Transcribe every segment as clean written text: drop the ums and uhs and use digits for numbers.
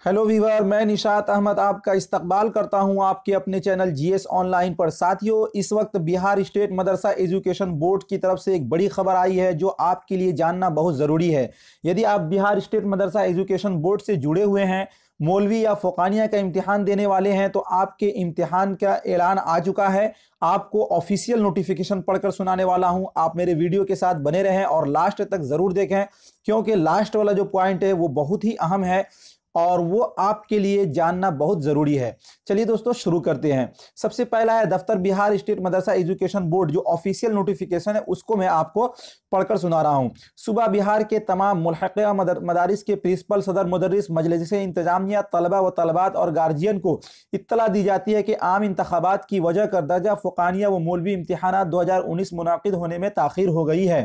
Hello Weaver, मैं निशात अहमद आपका इस्तकबाल करता हूं आपके अपने चैनल जीएस ऑनलाइन पर। साथियों, इस वक्त बिहार स्टेट मदरसा एजुकेशन बोर्ड की तरफ से एक बड़ी खबर आई है जो आपके लिए जानना बहुत ज़रूरी है। यदि आप बिहार स्टेट मदरसा एजुकेशन बोर्ड से जुड़े हुए हैं, मौलवी या फ़ोकानिया का इम्तिहान देने वाले हैं, तो आपके इम्तिहान का ऐलान आ चुका है। आपको ऑफिशियल नोटिफिकेशन पढ़कर सुनाने वाला हूं। आप मेरे वीडियो के साथ बने रहें और लास्ट तक ज़रूर देखें, क्योंकि लास्ट वाला जो पॉइंट है वो बहुत ही अहम है और वो आपके लिए जानना बहुत ज़रूरी है। चलिए दोस्तों, शुरू करते हैं। सबसे पहला है दफ्तर बिहार स्टेट मदरसा एजुकेशन बोर्ड, जो ऑफिशियल नोटिफिकेशन है उसको मैं आपको पढ़कर सुना रहा हूं। सुबह बिहार के तमाम मुल्हक़ा मदारिस के प्रिंसिपल, सदर, मुदर्रिस, मजलिस इंतजामिया, तलबा व तलबात और गार्जियन को इत्तला दी जाती है कि आम इंतखाबात की वजह कर दर्जा फ़ुक़ानिया व मौलवी इम्तिहानात 2019 मुनाकिद होने में ताख़ीर हो गई है।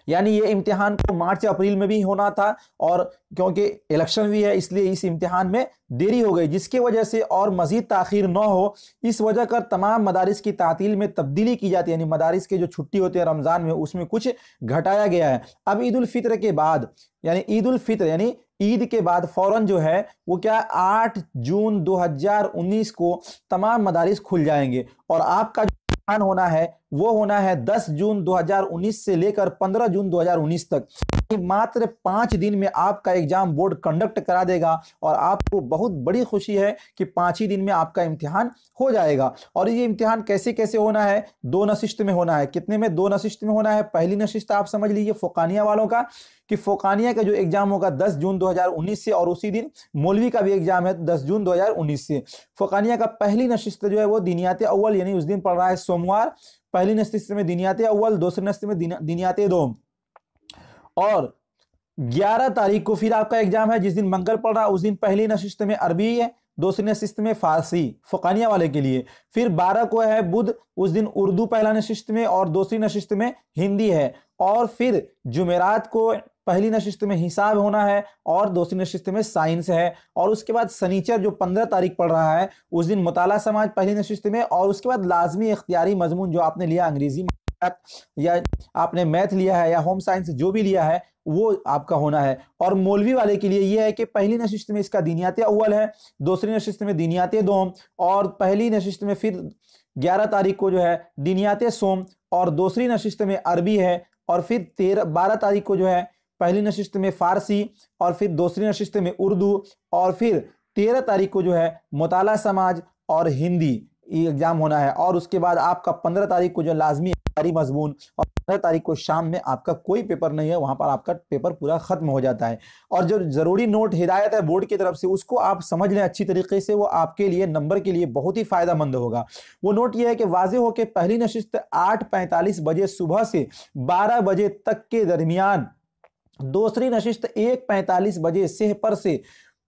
यानी ये इम्तिहान को मार्च अप्रैल में भी होना था, और क्योंकि इलेक्शन भी है इसलिए इस इम्तिहान में देरी हो गई, जिसकी वजह से और मजीद ताख़ीर न हो, इस वजह कर तमाम मदारिस की तातील में तब्दीली की जाती है। यानी मदारिस के जो छुट्टी होती है रमज़ान में, उसमें कुछ घटाया गया है। अब ईद उल फित्र के बाद, यानी ईद उल फित्र यानी ईद के बाद फौरन जो है वो क्या 8 जून 2019 को तमाम मदारिस खुल जाएंगे, और आपका इम्तिहान होना है वो होना है 10 जून 2019 से लेकर 15 जून 2019 तक। मात्र 5 दिन में आपका एग्जाम बोर्ड कंडक्ट करा देगा, और आपको बहुत बड़ी खुशी है कि 5 ही दिन में आपका इम्तिहान हो जाएगा। और ये इम्तिहान कैसे कैसे होना है? 2 नशिस्त में होना है। कितने में? 2 नशिस्त में होना है। पहली नशिस्त आप समझ लीजिए फ़ुक़ानिया वालों का, कि फ़ुक़ानिया का जो एग्जाम होगा 10 जून 2019 से, और उसी दिन मौलवी का भी एग्जाम है 10 जून 2019 से। फ़ुक़ानिया का पहली नशिस्त जो है वो दिनियात अव्वल, यानी उस दिन पड़ रहा है सोमवार। पहली नशिस्त में दिनियात अव्वल, दूसरी नशिस्त में दिनियात दोम, और 11 तारीख को फिर आपका एग्जाम है, जिस दिन मंगल पड़ रहा है उस दिन पहली नशिस्त में अरबी है, दूसरी नशिस्त में फारसी फ़ुक़ानिया वाले के लिए। फिर 12 को है बुध, उस दिन उर्दू पहला नशिस्त में और दूसरी नशिस्त में हिंदी है। और फिर जुमेरात को पहली नशिस्त में हिसाब होना है और दूसरी नशिस्त में साइंस है। और उसके बाद शनिचर जो 15 तारीख पड़ रहा है, उस दिन मुताला समाज पहली नशिस्त में, और उसके बाद लाजमी इख्तियारी मजमून जो आपने लिया, अंग्रेजी या आपने मैथ लिया है या होम साइंस जो भी लिया है, वो आपका होना है। और मौलवी वाले के लिए यह है कि पहली नशिस्त में इसका दिनियात अव्वल है, दूसरी नशिस्त में दिनियात दोम, और पहली नशिस्त में फिर 11 तारीख को जो है दिनियात सोम, और दूसरी नशिस्त में अरबी है। और फिर 12 तारीख को जो है पहली नशिस्त में फारसी, और फिर दूसरी नशिस्त में उर्दू, और फिर 13 तारीख को जो है मुताला समाज और हिंदी एग्जाम होना है। और उसके बाद आपका 15 तारीख को जो लाजमी मजमून, और 15 तारीख को शाम में आपका कोई पेपर नहीं है, वहां पर आपका पेपर पूरा खत्म हो जाता है। और जो जरूरी नोट हिदायत है बोर्ड की तरफ से, उसको आप समझ लें अच्छी तरीके से, वो आपके लिए नंबर के लिए बहुत ही फायदेमंद होगा। वो नोट ये है कि वाज़ेह हो कि पहली नशिस्त 8:45 बजे सुबह से 12 बजे तक के दरमियान, दूसरी नशिस्त 1:45 बजे सेहपर से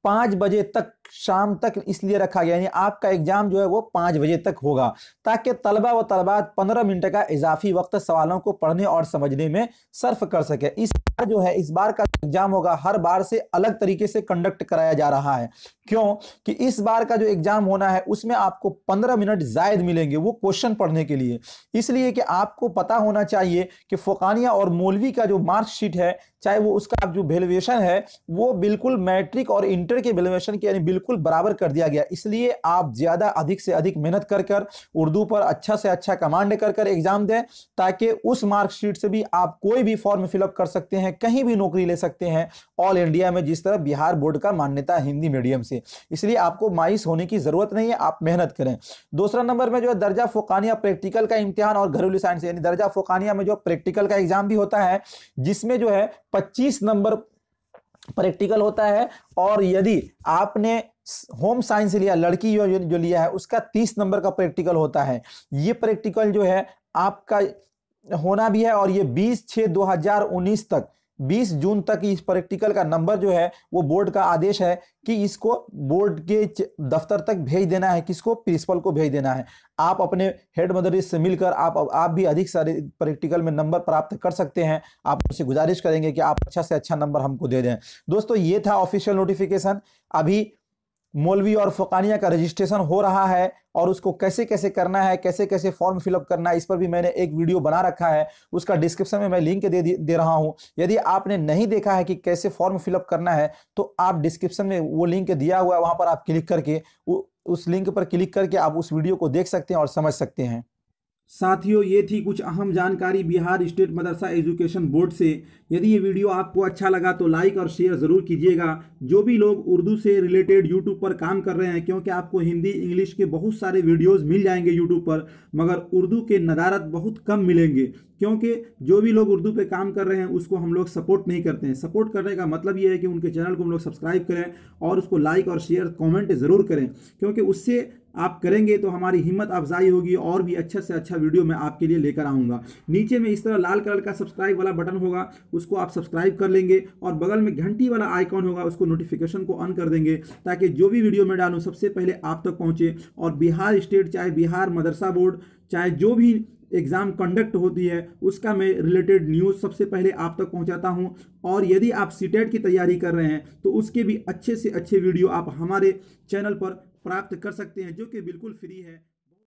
5 बजे तक शाम तक इसलिए रखा गया, यानी आपका एग्जाम जो है वो 5 बजे तक होगा, ताकि तलबा व तलबात 15 मिनट का इजाफी वक्त सवालों को पढ़ने और समझने में सर्फ कर सके। इस बार जो है, इस बार का एग्जाम होगा हर बार से अलग तरीके से कंडक्ट कराया जा रहा है। क्यों? कि इस बार का जो एग्जाम होना है उसमें आपको 15 मिनट जायद मिलेंगे वो क्वेश्चन पढ़ने के लिए। इसलिए कि आपको पता होना चाहिए कि फ़ुक़ानिया और मौलवी का जो मार्कशीट है, चाहे वो उसका जो वैल्यूएशन है, वो बिल्कुल मैट्रिक और इंटर के वैल्यूएशन के यानी बिल्कुल बराबर कर दिया गया। इसलिए आप ज्यादा अधिक से अधिक मेहनत कर कर उर्दू पर अच्छा से अच्छा कमांड कर कर एग्जाम दें, ताकि उस मार्कशीट से भी आप कोई भी फॉर्म फिलअप कर सकते हैं, कहीं भी नौकरी ले सकते हैं ऑल इंडिया में, जिस तरह बिहार बोर्ड का मान्यता है हिंदी मीडियम से। इसलिए आपको मायूस होने की जरूरत नहीं है, आप मेहनत करें। दूसरा नंबर में जो है दर्जा फ़ुक़ानिया प्रैक्टिकल का इम्तिहान और घरेलू साइंस, यानी दर्जा फ़ुक़ानिया में जो प्रैक्टिकल का एग्जाम भी होता है, जिसमें जो है 25 नंबर प्रैक्टिकल होता है। और यदि आपने होम साइंस लिया, लड़की जो लिया है, उसका 30 नंबर का प्रैक्टिकल होता है। ये प्रैक्टिकल जो है आपका होना भी है, और ये 20/6/2019 तक, 20 जून तक इस प्रैक्टिकल का नंबर जो है वो बोर्ड का आदेश है कि इसको बोर्ड के दफ्तर तक भेज देना है। किसको? प्रिंसिपल को भेज देना है। आप अपने हेड मदरस से मिलकर आप भी अधिक सारे प्रैक्टिकल में नंबर प्राप्त कर सकते हैं। आप उनसे गुजारिश करेंगे कि आप अच्छा से अच्छा नंबर हमको दे दें। दोस्तों, ये था ऑफिशियल नोटिफिकेशन। अभी मौलवी और फ़ुक़ानिया का रजिस्ट्रेशन हो रहा है और उसको कैसे कैसे करना है, कैसे कैसे फॉर्म फिलअप करना है, इस पर भी मैंने एक वीडियो बना रखा है। उसका डिस्क्रिप्शन में मैं लिंक दे रहा हूं। यदि आपने नहीं देखा है कि कैसे फॉर्म फिलअप करना है तो आप डिस्क्रिप्शन में वो लिंक दिया हुआ है, वहां पर आप क्लिक करके उस लिंक पर क्लिक करके आप उस वीडियो को देख सकते हैं और समझ सकते हैं। साथियों, ये थी कुछ अहम जानकारी बिहार स्टेट मदरसा एजुकेशन बोर्ड से। यदि ये वीडियो आपको अच्छा लगा तो लाइक और शेयर ज़रूर कीजिएगा। जो भी लोग उर्दू से रिलेटेड यूट्यूब पर काम कर रहे हैं, क्योंकि आपको हिंदी इंग्लिश के बहुत सारे वीडियोस मिल जाएंगे यूट्यूब पर, मगर उर्दू के नदारत बहुत कम मिलेंगे, क्योंकि जो भी लोग उर्दू पे काम कर रहे हैं उसको हम लोग सपोर्ट नहीं करते हैं। सपोर्ट करने का मतलब ये है कि उनके चैनल को हम लोग सब्सक्राइब करें और उसको लाइक और शेयर कमेंट ज़रूर करें, क्योंकि उससे आप करेंगे तो हमारी हिम्मत अफजाई होगी और भी अच्छा से अच्छा वीडियो मैं आपके लिए लेकर आऊँगा। नीचे में इस तरह लाल कलर का सब्सक्राइब वाला बटन होगा, उसको आप सब्सक्राइब कर लेंगे और बगल में घंटी वाला आइकॉन होगा, उसको नोटिफिकेशन को ऑन कर देंगे ताकि जो भी वीडियो मैं डालूँ सबसे पहले आप तक पहुँचे। और बिहार स्टेट, चाहे बिहार मदरसा बोर्ड, चाहे जो भी एग्ज़ाम कंडक्ट होती है, उसका मैं रिलेटेड न्यूज़ सबसे पहले आप तक पहुंचाता हूं। और यदि आप सीटेट की तैयारी कर रहे हैं तो उसके भी अच्छे से अच्छे वीडियो आप हमारे चैनल पर प्राप्त कर सकते हैं, जो कि बिल्कुल फ्री है।